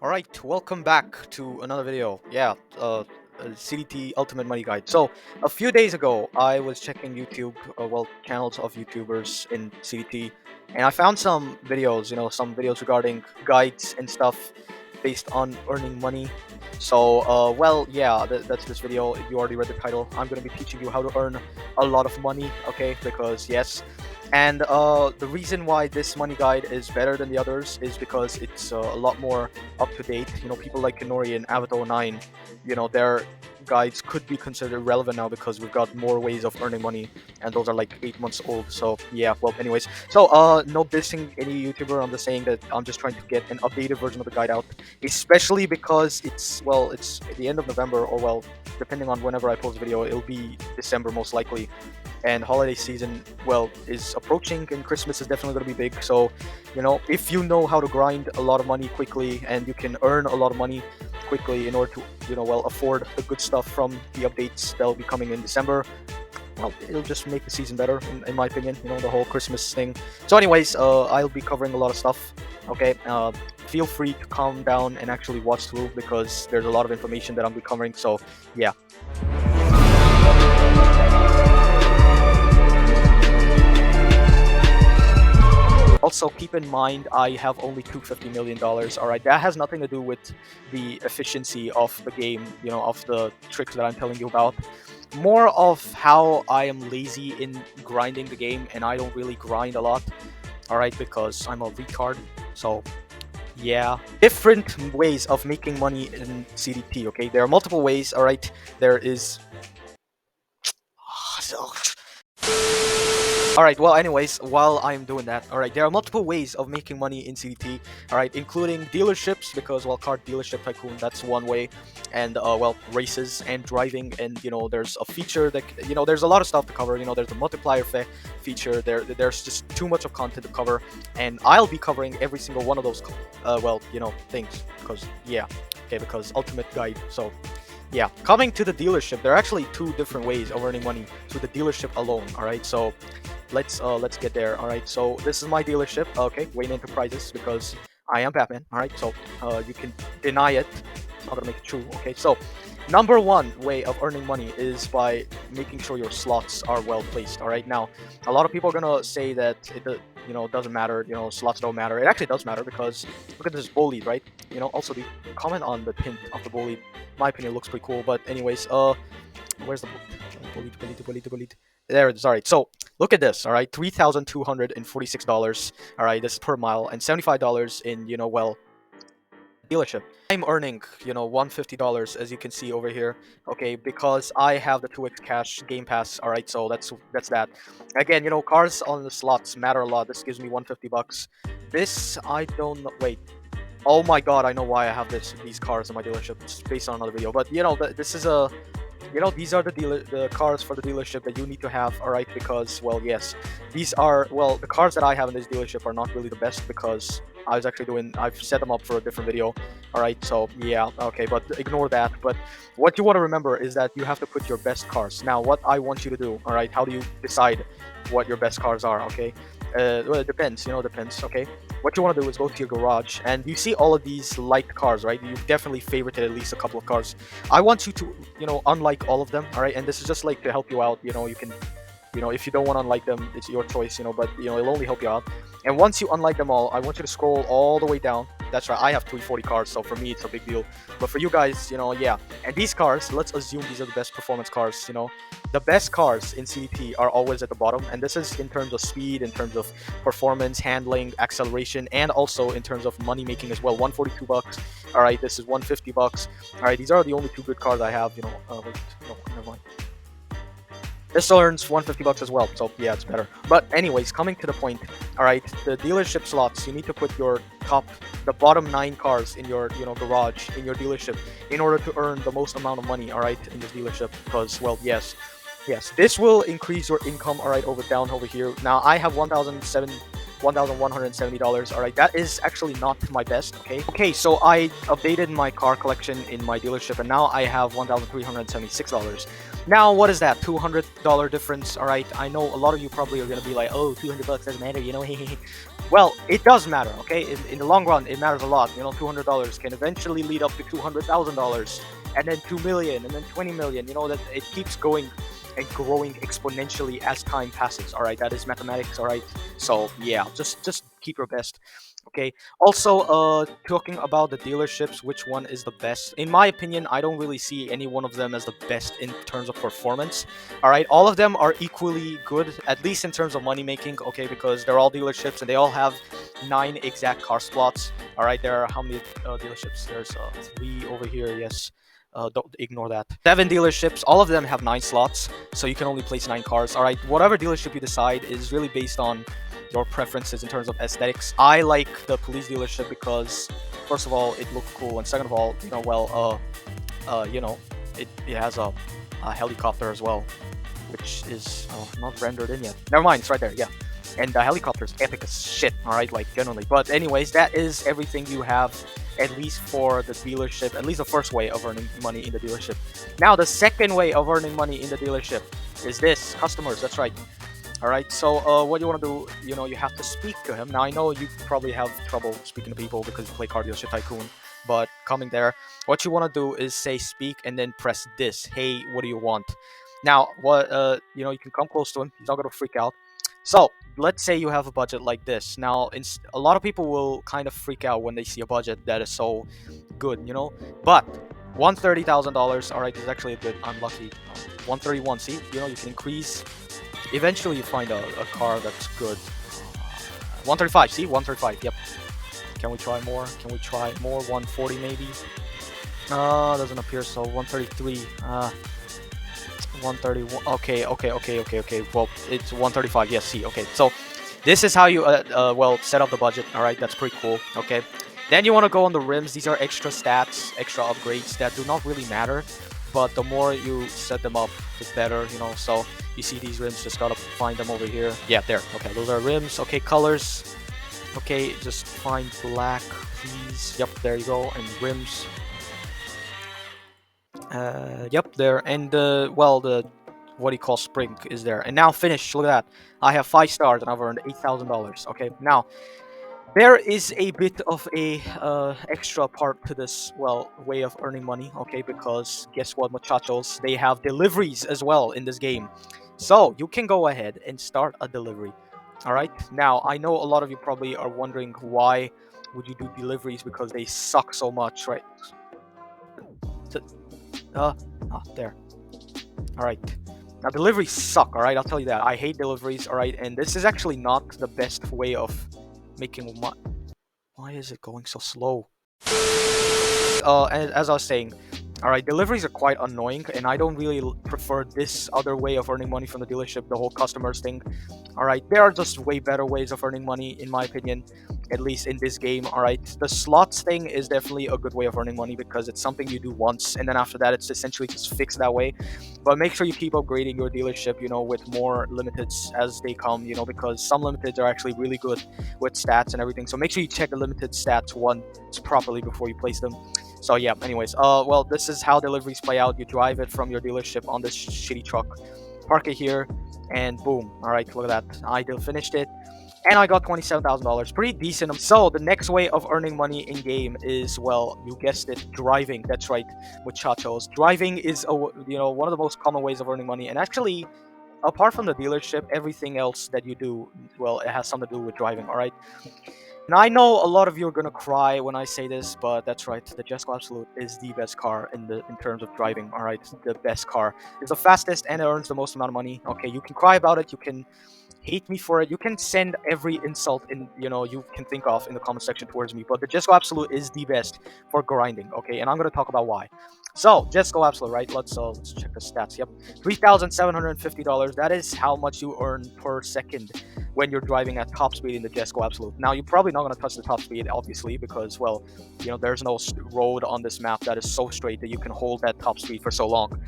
Alright, welcome back to another video. CDT Ultimate Money Guide. So, a few days ago, I was checking YouTube, channels of YouTubers in CDT, and I found some videos, some videos regarding guides and stuff based on earning money. So, that's this video. You already read the title. I'm going to be teaching you how to earn a lot of money, okay? Because, yes, and the reason why this money guide is better than the others is because it's a lot more up to date. People like Kenori and Avato9, their guides could be considered relevant now because we've got more ways of earning money, and those are like 8 months old. So yeah, well, anyways, so no dissing any YouTuber. I'm just saying that I'm just trying to get an updated version of the guide out, especially because it's the end of November, or depending on whenever I post a video, it'll be December most likely, and holiday season is approaching, and Christmas is definitely going to be big. So if you know how to grind a lot of money quickly, and you can earn a lot of money quickly in order to afford the good stuff from the updates that'll be coming in December, well, it'll just make the season better, in my opinion, the whole Christmas thing. So anyways, I'll be covering a lot of stuff, okay? Feel free to calm down and actually watch through, because there's a lot of information that I'll be covering. So yeah. Also, keep in mind, I have only $250 million. All right, that has nothing to do with the efficiency of the game, of the tricks that I'm telling you about. More of how I am lazy in grinding the game, and I don't really grind a lot. All right, because I'm a retard. So yeah, different ways of making money in CDT. Okay, there are multiple ways. All right, there is. Alright, well, anyways, while I'm doing that, alright, there are multiple ways of making money in CDT, alright, including dealerships, because, car dealership tycoon, that's one way, and, races and driving, and, there's a feature that, there's a lot of stuff to cover. There's the multiplier feature, there's just too much of content to cover, and I'll be covering every single one of those, things, because, yeah, okay, because ultimate guide. So yeah, coming to the dealership, there are actually two different ways of earning money through the dealership alone. All right, so let's get there. All right, so this is my dealership. Okay, Wayne Enterprises, because I am Batman. All right, so you can deny it. It's not gonna make it true. Okay, so number one way of earning money is by making sure your slots are well placed. All right, now a lot of people are gonna say that it doesn't matter. Slots don't matter. It actually does matter, because look at this bullied, right? Also the comment on the tint of the bullied. My opinion, looks pretty cool. But anyways, where's the bullied? There it is. All right, so look at this. All right, $3,246. All right, this is per mile, and $75 in dealership. I'm earning $150, as you can see over here. Okay, because I have the 2x cash game pass. All right, so that's that. Again, cars on the slots matter a lot. This gives me $150. This, I don't know. Wait. Oh my god, I know why I have these cars in my dealership. It's based on another video, but this is a these are the cars for the dealership that you need to have. All right, because yes, these are the cars that I have in this dealership are not really the best, because I've set them up for a different video. All right, so yeah, okay, but ignore that. But what you want to remember is that you have to put your best cars. Now, what I want you to do, all right, how do you decide what your best cars are? Okay, well, it depends. Depends. Okay, what you want to do is go to your garage, and you see all of these liked cars, right? You've definitely favorited at least a couple of cars. I want you to unlike all of them. All right, and this is just like to help you out. You can if you don't want to unlike them, it's your choice. But it'll only help you out. And once you unlike them all, I want you to scroll all the way down. That's right, I have 340 cars, so for me it's a big deal. But for you guys, yeah. And these cars, let's assume these are the best performance cars. The best cars in CDT are always at the bottom, and this is in terms of speed, in terms of performance, handling, acceleration, and also in terms of money making as well. $142. All right, this is $150. All right, these are the only two good cars I have. Wait, no, never mind. This earns $150 as well, so yeah, it's better. But anyways, coming to the point, all right, the dealership slots, you need to put the bottom 9 cars in your garage, in your dealership, in order to earn the most amount of money, all right, in this dealership. Because yes, this will increase your income, all right, down over here. Now I have $1,170. All right, that is actually not my best. Okay, so I updated my car collection in my dealership, and now I have $1,376. Now, what is that? $200 difference. All right, I know a lot of you probably are gonna be like, oh, $200 doesn't matter, Well, it does matter, okay? In the long run, it matters a lot. You know, $200 can eventually lead up to $200,000, and then 2 million, and then 20 million. You know that it keeps going and growing exponentially as time passes. All right, that is mathematics. All right, so yeah, just keep your best. Okay. Also, talking about the dealerships, which one is the best? In my opinion, I don't really see any one of them as the best in terms of performance. All right, all of them are equally good, at least in terms of money making. Okay, because they're all dealerships and they all have 9 exact car slots. All right, there are how many dealerships? There's 3 over here. Yes. Don't ignore that. 7 dealerships. All of them have 9 slots, so you can only place 9 cars. All right, whatever dealership you decide is really based on your preferences in terms of aesthetics. I like the police dealership because, first of all, it looks cool, and second of all, you know, well, you know, it has a helicopter as well, which is not rendered in yet. Never mind, it's right there. Yeah, and the helicopter is epic as shit. All right, like generally. But anyways, that is everything you have, at least for the dealership. At least the first way of earning money in the dealership. Now, the second way of earning money in the dealership is this: customers. That's right. All right. So, what you want to do? You know, you have to speak to him. Now, I know you probably have trouble speaking to people because you play Car Dealership Tycoon. But coming there, what you want to do is say speak and then press this. Hey, what do you want? Now, what you know, you can come close to him. He's not gonna freak out. So, let's say you have a budget like this. Now, a lot of people will kind of freak out when they see a budget that is so good, you know. But $130,000. All right, this is actually a bit unlucky. 131. See, you know, you can increase. Eventually, you find a car that's good. 135. See, 135. Yep. Can we try more? Can we try more? 140 maybe. Doesn't appear so. 133. 131. Okay. Well, it's 135. Yes, see. Okay. So this is how you well, set up the budget. All right, that's pretty cool. Okay. Then you want to go on the rims. These are extra stats, extra upgrades that do not really matter, but the more you set them up, the better, you know. So you see these rims, just gotta find them over here. Yeah, there. Okay, those are rims. Okay, colors. Okay, just find black, please. Yep, there you go. And rims. Yep, there. And well, the what do you call spring is there. And now finish. Look at that. I have 5 stars and I've earned $8,000. Okay, now there is a bit of a extra part to this, well, way of earning money. Okay, because guess what, muchachos? They have deliveries as well in this game. So you can go ahead and start a delivery. All right. Now I know a lot of you probably are wondering why would you do deliveries because they suck so much, right? T- there. All right. Now deliveries suck. All right, I'll tell you that. I hate deliveries. All right, and this is actually not the best way of making money. Why is it going so slow? As I was saying, all right, deliveries are quite annoying, and I don't really prefer this other way of earning money from the dealership, the whole customers thing. All right, there are just way better ways of earning money, in my opinion, at least in this game. All right, the slots thing is definitely a good way of earning money because it's something you do once, and then after that, it's essentially just fixed that way. But make sure you keep upgrading your dealership, you know, with more limiteds as they come, you know, because some limiteds are actually really good with stats and everything. So make sure you check the limited stats once properly before you place them. So yeah, anyways, well, this is how deliveries play out. You drive it from your dealership on this shitty truck, park it here, and boom. All right, look at that. I finished it, and I got $27,000. Pretty decent. So the next way of earning money in game is, well, you guessed it, driving. That's right, muchachos. Driving is one of the most common ways of earning money, and actually, apart from the dealership, everything else that you do, well, it has something to do with driving. All right. Now, I know a lot of you are gonna cry when I say this, but that's right. The Jesco Absolute is the best car in terms of driving. All right, it's the best car. It's the fastest and it earns the most amount of money. Okay, you can cry about it. You can hate me for it. You can send every insult you can think of in the comment section towards me. But the Jesco Absolute is the best for grinding. Okay, and I'm gonna talk about why. So Jesco Absolute, right? Let's check the stats. Yep, $3,750. That is how much you earn per second when you're driving at top speed in the Jesco Absolute. Now, you're probably not going to touch the top speed, obviously, because, well, there's no road on this map that is so straight that you can hold that top speed for so long.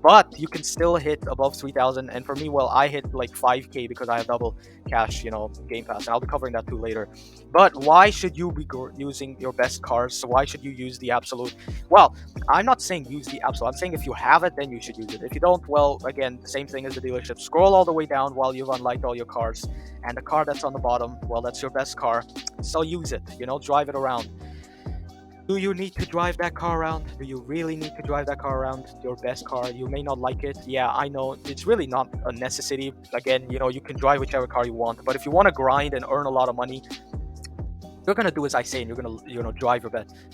But you can still hit above 3,000, and for me, well, I hit like 5K because I have double cash, Game Pass, and I'll be covering that too later. But why should you be using your best cars? So why should you use the Absolute? Well, I'm not saying use the Absolute. I'm saying if you have it, then you should use it. If you don't, well, again, same thing as the dealership. Scroll all the way down while you've unlocked all your cars, and the car that's on the bottom, well, that's your best car. So use it, drive it around. Do you need to drive that car around? Do you really need to drive that car around? Your best car, you may not like it. Yeah, I know it's really not a necessity. Again, you can drive whichever car you want, but if you want to grind and earn a lot of money, you're gonna do as I say, and you're gonna drive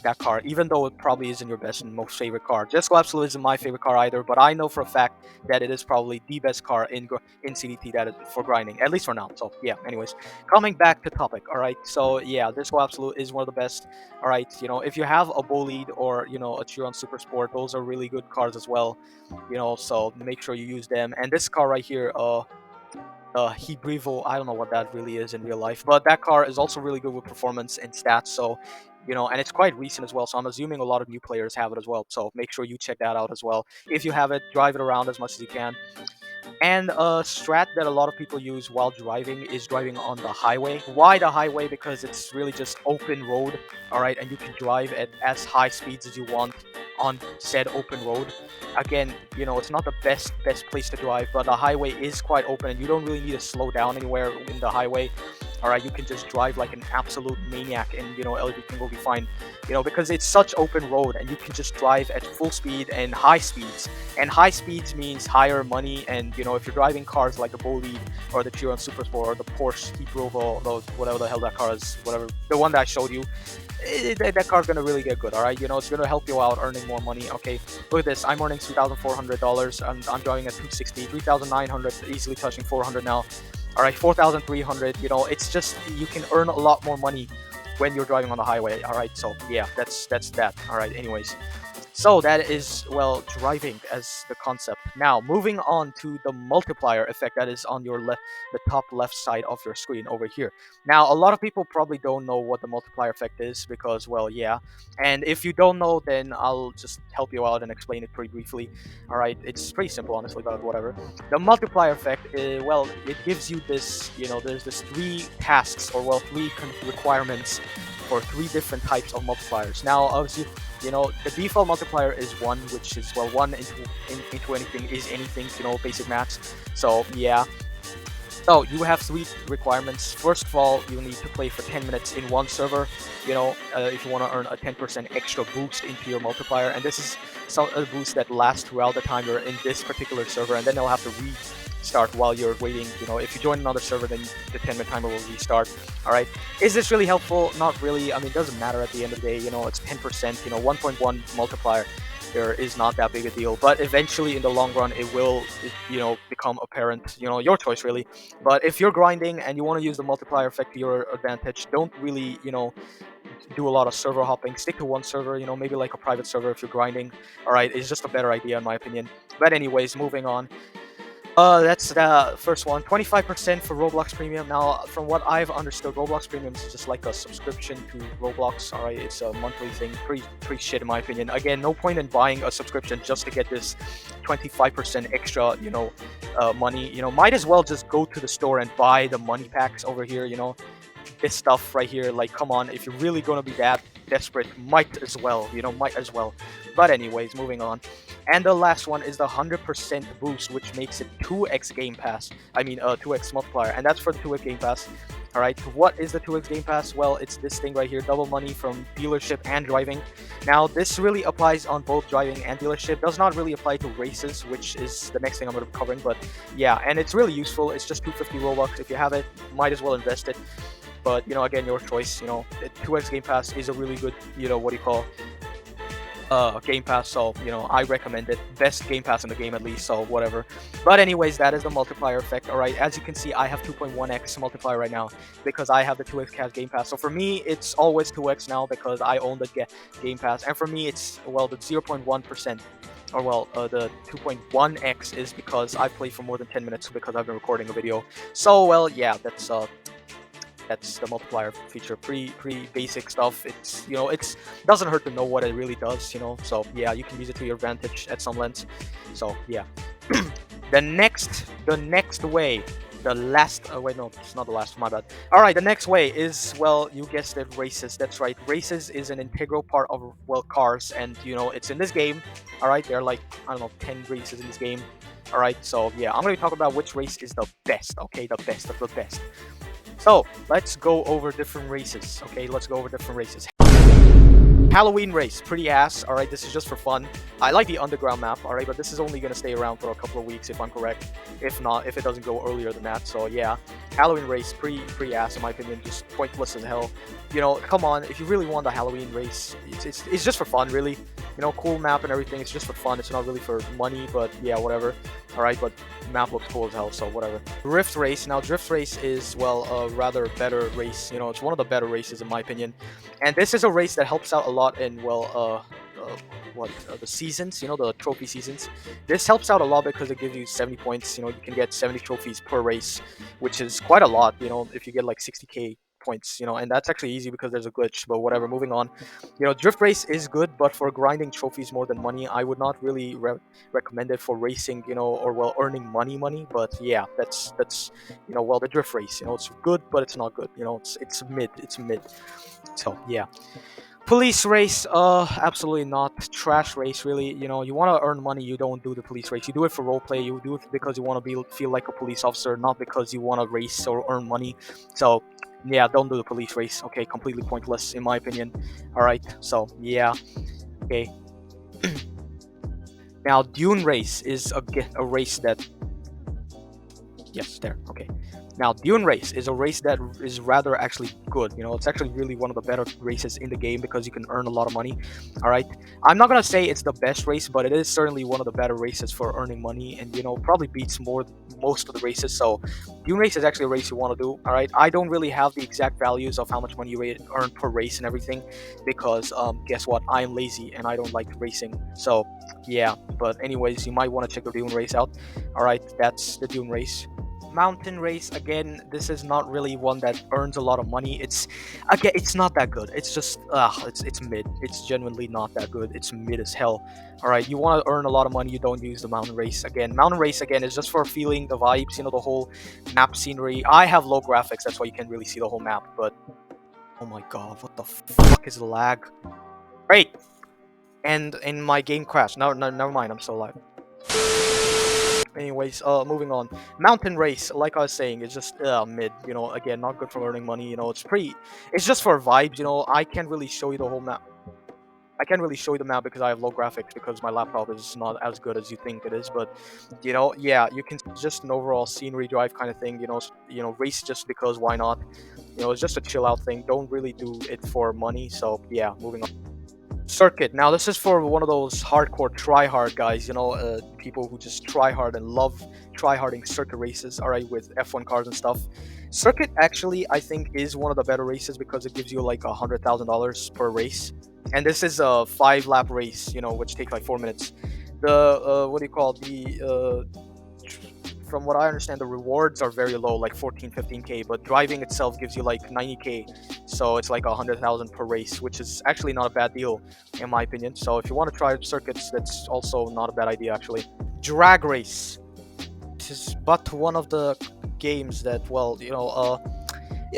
that car, even though it probably isn't your best and most favorite car. Jesco Absolute isn't my favorite car either, but I know for a fact that it is probably the best car in CDT that is for grinding, at least for now. So yeah. Anyways, coming back to topic. All right. So yeah, Jesco Absolute is one of the best. All right. If you have a Bolide or a Chiron Super Sport, those are really good cars as well. So make sure you use them. And this car right here, Hebrivo, I don't know what that really is in real life, but that car is also really good with performance and stats. So, and it's quite recent as well. So I'm assuming a lot of new players have it as well. So make sure you check that out as well. If you have it, drive it around as much as you can. And a strat that a lot of people use while driving is driving on the highway. Why the highway? Because it's really just open road, all right, and you can drive at as high speeds as you want on said open road. Again, it's not the best place to drive, but the highway is quite open, and you don't really need to slow down anywhere in the highway. All right, you can just drive like an absolute maniac, and everything will be fine. Because it's such open road, and you can just drive at full speed and high speeds. And high speeds means higher money. And if you're driving cars like the Bolide or the Chiron Super Sport or the Porsche Hebrivo, whatever the hell that car is, whatever the one that I showed you, that car's gonna really get good. All right, it's gonna help you out earning more money. Okay, look at this. I'm earning $3,400, and I'm driving at 260, 3,900, easily touching 400 now. All right, 4,300. It's just you can earn a lot more money when you're driving on the highway. All right, so yeah, that's that. All right, anyways. So that is, well, driving as the concept. Now, moving on to the multiplier effect that is on the top left side of your screen over here. Now, a lot of people probably don't know what the multiplier effect is because, well, yeah. And if you don't know, then I'll just help you out and explain it pretty briefly. All right, it's pretty simple, honestly, but whatever. The multiplier effect, well, it gives you this, there's this three tasks, or well, three requirements for three different types of multipliers. Now, obviously, the default multiplier is 1, which is, well, 1 into anything is anything, basic maths. So, yeah. So, you have three requirements. First of all, you need to play for 10 minutes in one server, if you want to earn a 10% extra boost into your multiplier. And this is a boost that lasts throughout the time you're in this particular server, and then they'll have to restart while you're waiting. If you join another server, then the 10-minute timer will restart. All right. Is this really helpful? Not really. I mean, it doesn't matter at the end of the day. It's 10%. 1.1 multiplier. There is not that big a deal, but eventually in the long run it will become apparent. Your choice really. But if you're grinding and you want to use the multiplier effect to your advantage, don't really do a lot of server hopping. Stick to one server, maybe like a private server if you're grinding. All right, it's just a better idea in my opinion. But anyways, moving on. That's the first one. 25% for Roblox Premium. Now, from what I've understood, Roblox Premium is just like a subscription to Roblox. All right, it's a monthly thing. Pretty shit in my opinion. Again, no point in buying a subscription just to get this 25% extra, money. Might as well just go to the store and buy the money packs over here. This stuff right here. Like, come on, if you're really gonna be that desperate, might as well. Might as well. But anyways, moving on. And the last one is the 100% boost, which makes it 2x Game Pass. I mean, 2x multiplier, and that's for the 2x Game Pass. All right, what is the 2x Game Pass? Well, it's this thing right here, double money from dealership and driving. Now, this really applies on both driving and dealership. Does not really apply to races, which is the next thing I'm going to be covering. But yeah, and it's really useful. It's just 250 Robux. If you have it, might as well invest it. But again, your choice. 2x Game Pass is a really good, Game Pass, so I recommend it. Best Game Pass in the game, at least, so whatever. But anyways, that is the multiplier effect. All right, as you can see, I have 2.1x multiplier right now because I have the 2x Game Pass. So for me, it's always 2x now because I own the Game Pass, and for me, it's, well, the 0.1%. Or well, the 2.1x is because I played for more than 10 minutes because I've been recording a video. So, well, yeah, that's the multiplier feature. Pretty basic stuff. It's it's doesn't hurt to know what it really does. So yeah, you can use it to your advantage at some lengths. So yeah. the next way, the last wait, no, it's not the last, my bad. All right, the next way is, well, you guessed it, races. That's right, races is an integral part of, well, cars, and it's in this game. All right, there are like, I don't know, 10 races in this game. All right, so yeah, I'm gonna be talking about which race is the best. Okay, the best of the best. So let's go over different races. Okay, let's go over different races. Halloween race, pretty ass. All right, this is just for fun. I like the underground map. All right, but this is only gonna stay around for a couple of weeks if I'm correct. If not, if it doesn't go earlier than that. So yeah, Halloween race, pretty ass in my opinion. Just pointless as hell. You know, come on. If you really want the Halloween race, it's just for fun, really. You know, cool map and everything. It's just for fun. It's not really for money, but yeah, whatever. All right, but map looks cool as hell, so whatever. Drift race. Now, drift race is well a rather better race. You know, it's one of the better races in my opinion. And this is a race that helps out a lot in, well, the seasons, you know, the trophy seasons. This helps out a lot because it gives you 70 points. You know, you can get 70 trophies per race, which is quite a lot, you know, if you get like 60k points, you know, and that's actually easy because there's a glitch, but whatever, moving on. You know, drift race is good, but for grinding trophies more than money, I would not really recommend it for racing, you know, or well, earning money, but yeah, that's, you know, well, the drift race, you know, it's good, but it's not good, you know, it's mid. So yeah, police race, absolutely not. Trash race, really. You know, you want to earn money, you don't do the police race. You do it for roleplay. You do it because you want to feel like a police officer, not because you want to race or earn money. So yeah, don't do the police race. Okay, completely pointless in my opinion. All right, so yeah, okay. Now, Dune race is a race that, yes, there, okay. Now, Dune Race is a race that is rather actually good. You know, it's actually really one of the better races in the game because you can earn a lot of money. All right, I'm not gonna say it's the best race, but it is certainly one of the better races for earning money, and you know, probably beats most of the races. So, Dune Race is actually a race you want to do. All right, I don't really have the exact values of how much money you earn per race and everything, because guess what? I am lazy and I don't like racing. So, yeah. But anyways, you might want to check the Dune Race out. All right, that's the Dune Race. Mountain race, again, this is not really one that earns a lot of money. It's not that good. It's just it's mid. It's genuinely not that good. It's mid as hell. All right, you want to earn a lot of money, you don't use the mountain race. Again, mountain race again is just for feeling the vibes, you know, the whole map scenery. I have low graphics, that's why you can't really see the whole map, but oh my god, what the fuck is the lag? Great. And in my game crashed. No, never mind, I'm still alive. Anyways, moving on. Mountain race, like I was saying, is just mid. You know, again, not good for earning money. You know, it's just for vibes. You know, I can't really show you the whole map. I can't really show you the map because I have low graphics because my laptop is not as good as you think it is. But you know, yeah, you can just an overall scenery drive kind of thing. You know, race just because why not? You know, it's just a chill out thing. Don't really do it for money. So yeah, moving on. Circuit. Now, this is for one of those hardcore try-hard guys, you know, people who just try hard and love try-harding circuit races, all right, with F1 cars and stuff. Circuit, actually, I think, is one of the better races because it gives you like $100,000 per race. And this is a 5-lap race, you know, which takes like 4 minutes. The, what do you call the, from what I understand, the rewards are very low, like 14, 15k, but driving itself gives you like 90k, so it's like 100,000 per race, which is actually not a bad deal, in my opinion. So if you want to try circuits, that's also not a bad idea, actually. Drag race. This is but one of the games that, well,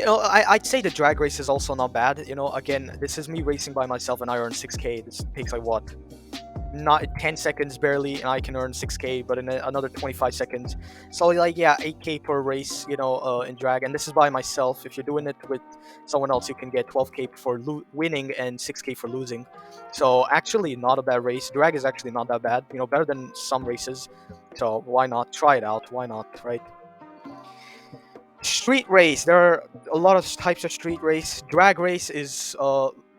I'd say the drag race is also not bad. You know, again, this is me racing by myself, and I earn 6k. This takes like what? Not 10 seconds barely, and I can earn 6k, but in another 25 seconds, so like yeah, 8k per race, you know, in drag. And this is by myself. If you're doing it with someone else, you can get 12k for winning and 6k for losing. So actually not a bad race. Drag is actually not that bad, you know, better than some races, so why not try it out? Why not, right? Street race. There are a lot of types of street race. Drag race is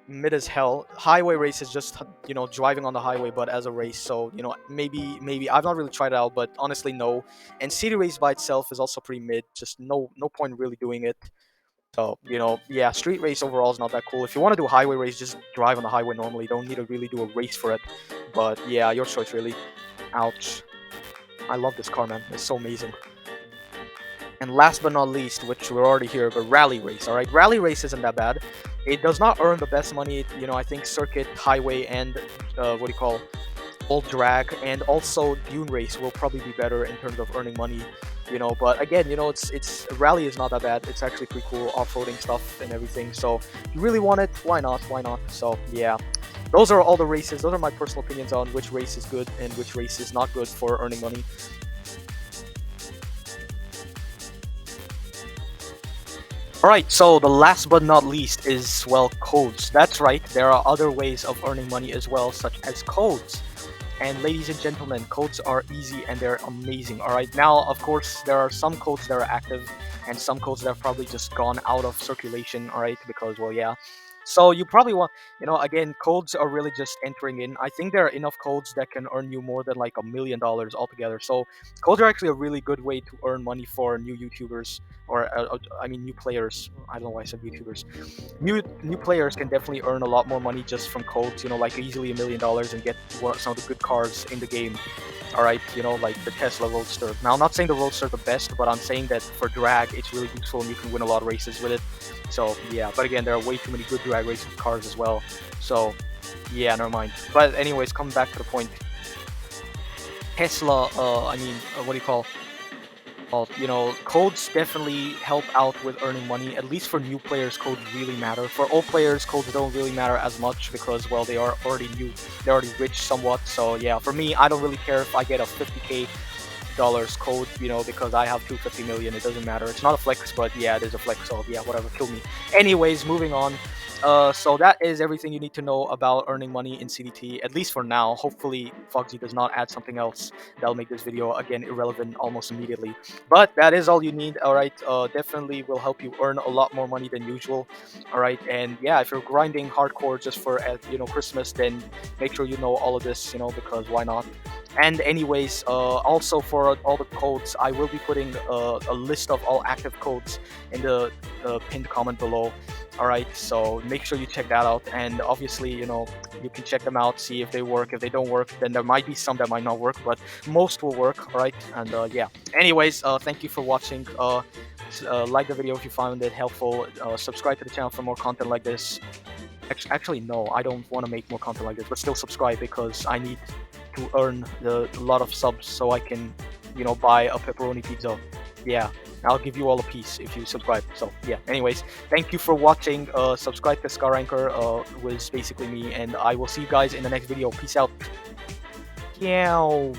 mid as hell. Highway race is just, you know, driving on the highway but as a race. So you know, maybe I've not really tried it out, but honestly no. And city race by itself is also pretty mid. Just no point really doing it. So you know, yeah, street race overall is not that cool. If you want to do highway race, just drive on the highway normally. You don't need to really do a race for it. But yeah, your choice really. Ouch. I love this car, man. It's so amazing. And last but not least, which we're already here, but rally race. All right, rally race isn't that bad. It does not earn the best money. You know, I think circuit, highway, and what do you call, old drag, and also dune race will probably be better in terms of earning money. You know, but again, you know, it's rally is not that bad. It's actually pretty cool, off-roading stuff and everything. So if you really want it, why not? Why not? So yeah, those are all the races. Those are my personal opinions on which race is good and which race is not good for earning money. Alright, so the last but not least is, well, codes. That's right, there are other ways of earning money as well, such as codes. And ladies and gentlemen, codes are easy and they're amazing. All right, now of course there are some codes that are active and some codes that have probably just gone out of circulation. All right, because well, yeah. So you probably want, again, codes are really just entering in. I think there are enough codes that can earn you more than like $1 million altogether. So codes are actually a really good way to earn money for new YouTubers or I mean new players. I don't know why I said YouTubers. New players can definitely earn a lot more money just from codes, like easily $1 million and get some of the good cars in the game. All right, like the Tesla Roadster. Now, I'm not saying the Roadster the best, but I'm saying that for drag, it's really useful and you can win a lot of races with it. So yeah, but again, there are way too many good drag racing cars as well. So yeah, never mind. But anyways, coming back to the point, Tesla. What do you call? Codes definitely help out with earning money. At least for new players, codes really matter. For old players, codes don't really matter as much because, well, they are already new. They're already rich somewhat. So yeah, for me, I don't really care if I get a 50k dollars code, because I have 250 million. It doesn't matter. It's not a flex, but yeah, it is a flex. So yeah, whatever, kill me. Anyways, moving on. So that is everything you need to know about earning money in CDT, at least for now. Hopefully, Foxy does not add something else that'll make this video again irrelevant almost immediately. But that is all you need. All right, definitely will help you earn a lot more money than usual. All right, and yeah, if you're grinding hardcore just for Christmas, then make sure you know all of this, because why not? And anyways, also for all the codes, I will be putting a list of all active codes in the pinned comment below. All right, so make sure you check that out. And obviously, you can check them out, see if they work. If they don't work, then there might be some that might not work, but most will work. All right, and yeah. Anyways, thank you for watching. Like the video if you found it helpful. Subscribe to the channel for more content like this. Actually, no, I don't want to make more content like this, but still subscribe because I need to earn a lot of subs so I can, buy a pepperoni pizza. Yeah, I'll give you all a piece if you subscribe. So yeah, anyways, thank you for watching. Subscribe to Scar Anchor, was basically me, and I will see you guys in the next video. Peace out. Meow.